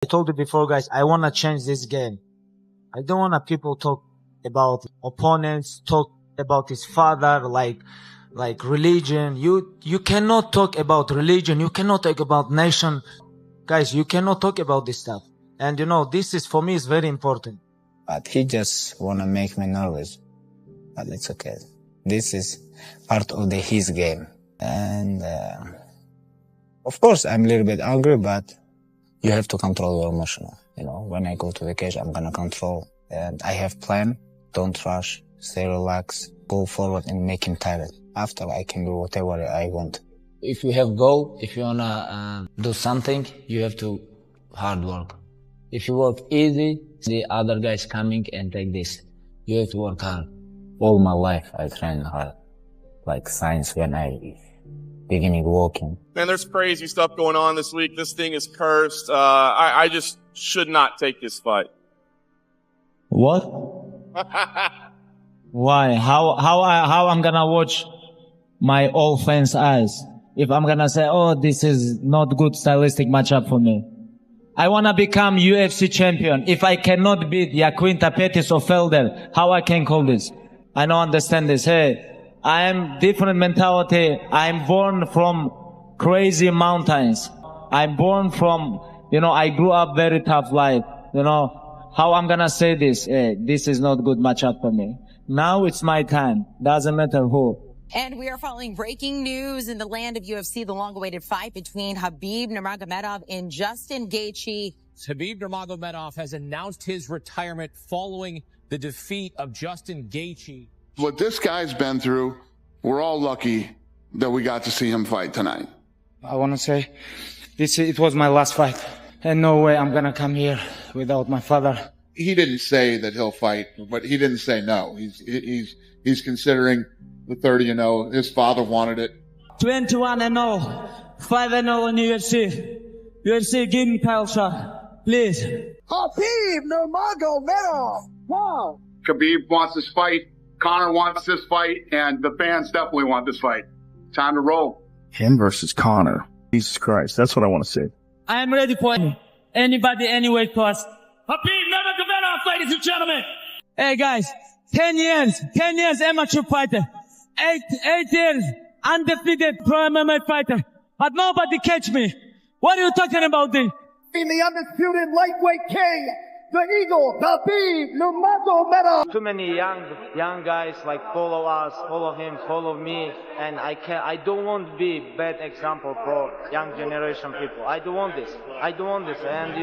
told you before, guys, I want to change this game. I don't want people talk about opponents, talk about his father, like religion. You cannot talk about religion. You cannot talk about nation. Guys, you cannot talk about this stuff. And this is, for me, is very important. But he just want to make me nervous. But it's okay. This is part of his game. And of course, I'm a little bit angry, but you have to control your emotional. When I go to the cage, I'm going to control. And I have plan. Don't rush. Stay relaxed. Go forward and make him tired. After, I can do whatever I want. If you have goal, if you want to do something, you have to hard work. If you work easy, the other guys coming and take this. You have to work hard. All my life, I train hard. Like since when I beginning walking. Man, there's crazy stuff going on this week. This thing is cursed. I just should not take this fight. What? Why? How I'm gonna watch my old fans' eyes if I'm gonna say, oh, this is not good stylistic matchup for me? I wanna become UFC champion. If I cannot beat Yaquinta, Pettis or Felder, how I can call this? I don't understand this. Hey, I am different mentality. I'm born from crazy mountains. I'm born from, I grew up very tough life. How I'm gonna say this? Hey, this is not good matchup for me. Now it's my time. Doesn't matter who. And we are following breaking news in the land of UFC, the long-awaited fight between Khabib Nurmagomedov and Justin Gaethje. Khabib Nurmagomedov has announced his retirement following the defeat of Justin Gaethje. What this guy's been through, we're all lucky that we got to see him fight tonight. I want to say it was my last fight. And no way I'm going to come here without my father. He didn't say that he'll fight, but he didn't say no. He's considering the 30-0. His father wanted it. 21-0, 5-0 in UFC. UFC, give me title shot, please. Khabib Nurmagomedov. Wow. Khabib wants this fight. Conor wants this fight, and the fans definitely want this fight. Time to roll. Him versus Conor. Jesus Christ, that's what I want to see. I am ready for anybody, any weight class. Khabib Nurmagomedov, ladies and gentlemen. Hey guys, 10 years amateur fighter. 8 years undefeated pro MMA fighter. But nobody catch me. What are you talking about this? In the undisputed lightweight king, the Eagle, Khabib Nurmagomedov. Too many young guys follow us, follow him, follow me, and I don't want to be bad example for young generation people. I don't want this, and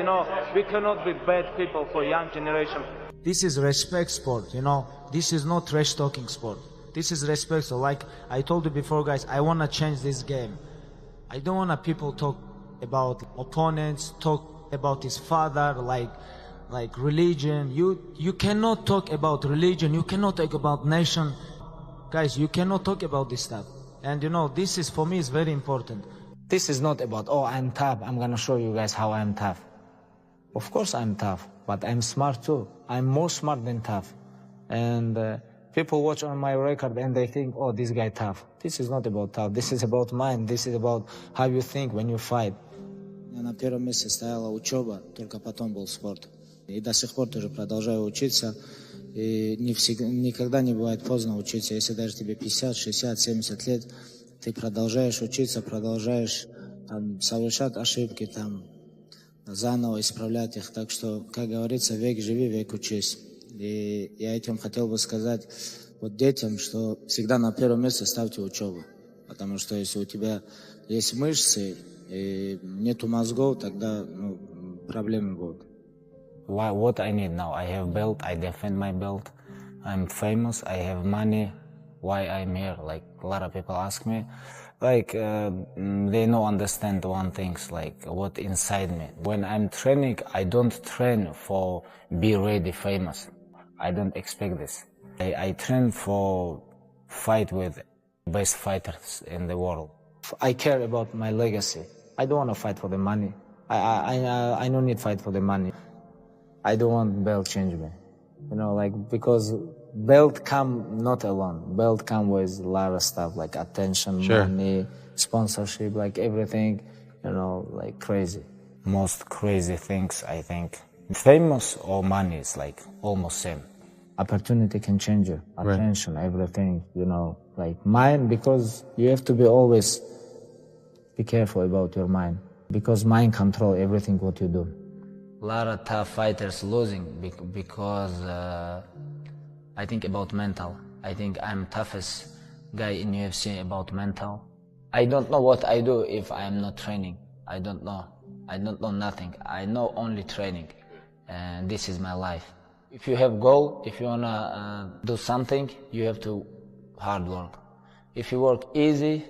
we cannot be bad people for young generation. This is respect sport, This is not trash talking sport. This is respect. So like I told you before, guys, I want to change this game. I don't want people talk about opponents, talk about his father, like religion. You cannot talk about religion. You cannot talk about nation. Guys, you cannot talk about this stuff. And this is, for me, is very important. This is not about, oh, I'm tough. I'm going to show you guys how I'm tough. Of course I'm tough, but I'm smart too. I'm more smart than tough. And people watch on my record and they think, oh, this guy tough. This is not about tough. This is about mind. This is about how you think when you fight. На первом месте стояла учеба, только потом был спорт. И до сих пор тоже продолжаю учиться. И никогда не бывает поздно учиться. Если даже тебе 50, 60, 70 лет, ты продолжаешь учиться, продолжаешь совершать ошибки, заново исправлять их. Так что, как говорится, век живи, век учись. И я этим хотел бы сказать детям, что всегда на первом месте ставьте учебу. Потому что если у тебя есть мышцы и нету мозгов, тогда проблемы будут. What I need now? I have belt, I defend my belt. I'm famous, I have money. Why I'm here? Like a lot of people ask me. They don't understand one thing, what inside me. When I'm training, I don't train for be ready famous. I don't expect this. I train for fight with best fighters in the world. I care about my legacy. I don't want to fight for the money. I don't need fight for the money. I don't want belt change me. Because belt come not alone. Belt come with a lot of stuff like attention, money, sponsorship, everything, crazy. most crazy things, I think. Famous or money is like almost same. Opportunity can change you, attention, everything, like mind, because you have to be careful about your mind, because mind control everything what you do. A lot of tough fighters losing because I think about mental. I think I'm toughest guy in UFC about mental. I don't know what I do if I'm not training. I don't know nothing. I know only training, and this is my life. If you have goal, if you wanna do something, you have to hard work. If you work easy,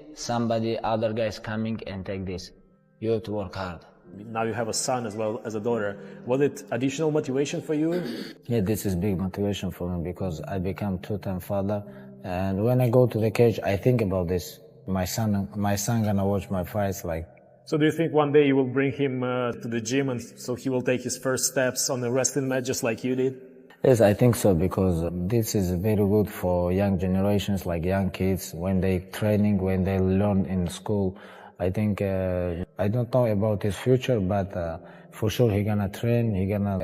other guys coming and take this. You have to work hard. Now you have a son as well as a daughter. Was it additional motivation for you? Yeah, this is big motivation for me because I become two-time father. And when I go to the cage, I think about this. My son gonna watch my fights like. So do you think one day you will bring him to the gym and so he will take his first steps on a wrestling mat just like you did? Yes, I think so, because this is very good for young generations, like young kids, when they training, when they learn in school. I think, I don't know about his future, but for sure he gonna train, he gonna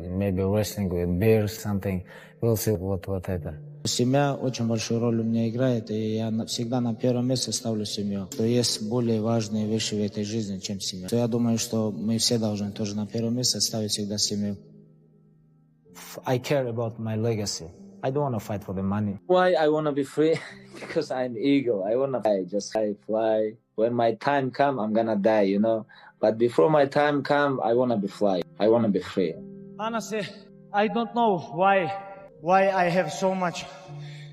maybe wrestling with bears, something. We'll see what happens. Семья очень большую роль у меня играет, и я всегда на первом месте ставлю семью. То есть более важные вещи в этой жизни, чем семья. То я думаю, что мы все должны тоже на первом месте ставить всегда семью. I care about my legacy. I don't want to fight for the money. Why I want to be free? Because I'm eagle. I want to fly, just fly. When my time come, I'm gonna die, But before my time come, I want to be fly. I want to be free. Honestly, I don't know why I have so much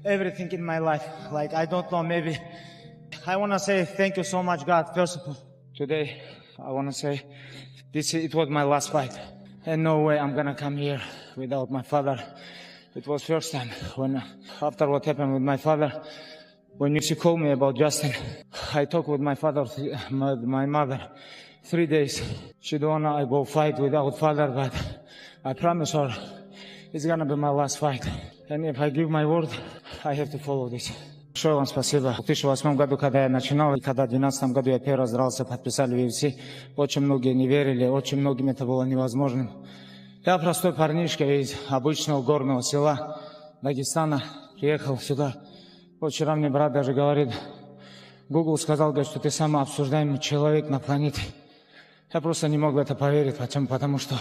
everything in my life. Like, I don't know, maybe I want to say thank you so much, God. First of all, today, I want to say it was my last fight. And no way I'm gonna come here without my father. It was first time when, after what happened with my father, when you called me about Justin, I talked with my father, my mother, 3 days. She don't wanna I go fight without father, but I promise her it's gonna be my last fight. And if I give my word, I have to follow this. Большое вам спасибо. В 2008 году, когда я начинал, и когда в 2012 году я первый раз дрался, подписали в UFC, очень многие не верили, очень многим это было невозможным. Я простой парнишка из обычного горного села Дагестана, приехал сюда. Вот вчера мне брат даже говорит, Google сказал, что ты самый обсуждаемый человек на планете. Я просто не мог в это поверить, потому что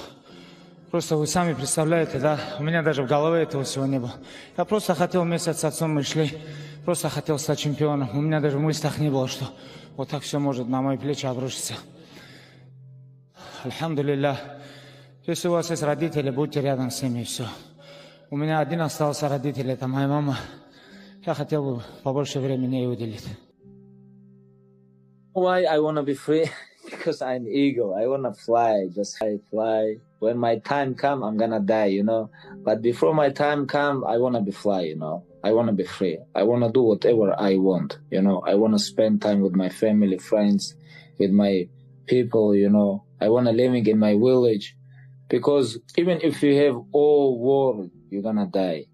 просто вы сами представляете, да, у меня даже в голове этого всего не было. Я просто хотел вместе с отцом, мы шли, просто хотел стать чемпионом. У меня даже в мыслях не было, что вот так все может на мои плечи обрушиться. Альхамдулилля. Если у вас есть родители, будьте рядом с ними, и все. У меня один остался родитель, это моя мама. Я хотел бы побольше времени ей уделить. Why I want to be free? Because I'm eagle. I want to fly, just fly. When my time come, I'm gonna die, But before my time come, I want to be fly, I want to be free. I want to do whatever I want, I want to spend time with my family, friends, with my people, I want to living in my village. Because even if you have all world, you're gonna die.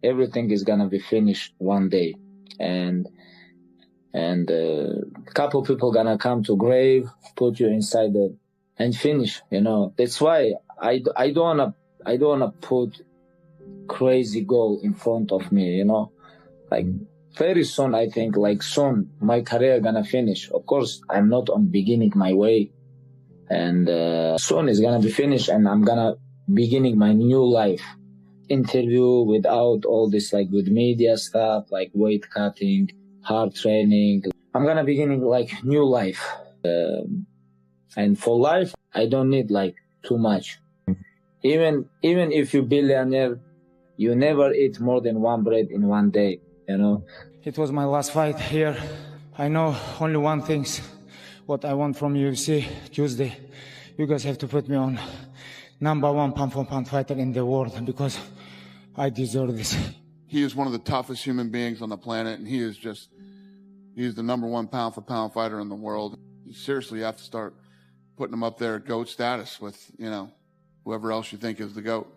Everything is gonna be finished one day. And couple people gonna come to grave, put you inside and finish, That's why I don't wanna put crazy goal in front of me, Like very soon, I think, soon, my career gonna finish. Of course, I'm not on beginning my way. And soon it's gonna be finished and I'm gonna beginning my new life. Interview without all this, with media stuff, weight cutting, hard training. I'm gonna beginning new life. And for life, I don't need too much. Even if you're billionaire, you never eat more than one bread in one day, It was my last fight here. I know only one thing. What I want from UFC Tuesday, you guys have to put me on #1 pound-for-pound fighter in the world because I deserve this. He is one of the toughest human beings on the planet, and he's the #1 pound-for-pound fighter in the world. You seriously have to start putting him up there at GOAT status with, whoever else you think is the GOAT.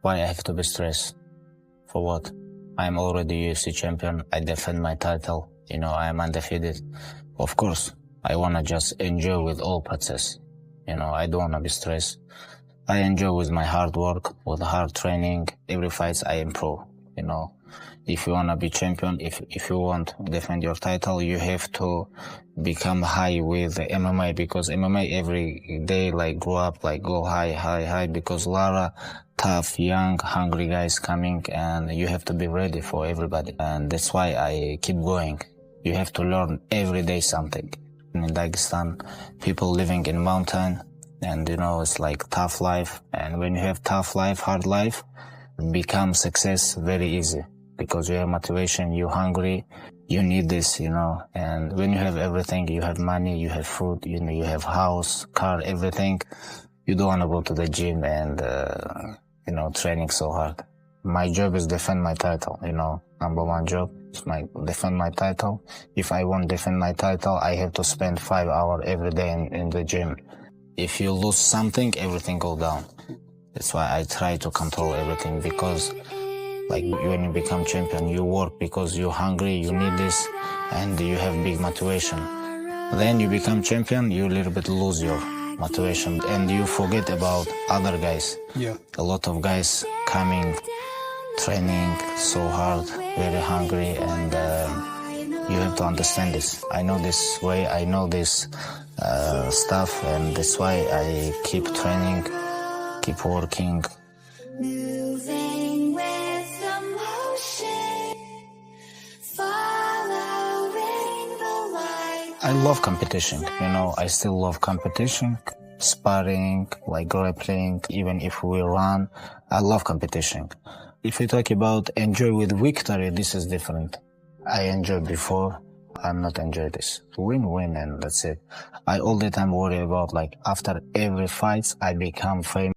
Why I have to be stressed? For what? I'm already UFC champion. I defend my title. I am undefeated. Of course, I want to just enjoy with all process. You know, I don't want to be stressed. I enjoy with my hard work, with hard training. Every fight I improve, you know. If you want to be champion, if you want to defend your title, you have to become high with the MMA, because MMA every day like grow up, like go high, because a lot of tough, young, hungry guys coming, and you have to be ready for everybody. And that's why I keep going. You have to learn every day something. In Dagestan, people living in mountain, and you know, it's like tough life. And when you have tough life, hard life, become success very easy. Because you have motivation, you're hungry, you need this, you know. And when you have everything, you have money, you have food, you know, you have house, car, everything, you don't want to go to the gym and, you know, training so hard. My job is defend my title, you know, number one job is defend my title. If I want to defend my title, I have to spend 5 hours every day in the gym. If you lose something, everything go down. That's why I try to control everything, because like when you become champion, you work because you're hungry, you need this, and you have big motivation. Then you become champion, you a little bit lose your motivation, and you forget about other guys. Yeah. A lot of guys coming, training so hard, very hungry, and you have to understand this. I know this way, I know this stuff, and that's why I keep training, keep working. I love competition, you know, I still love competition, sparring, like grappling, even if we run, I love competition. If we talk about enjoy with victory, this is different. I enjoyed before, I'm not enjoy this. Win-win, and that's it. I all the time worry about, like, after every fight, I become famous.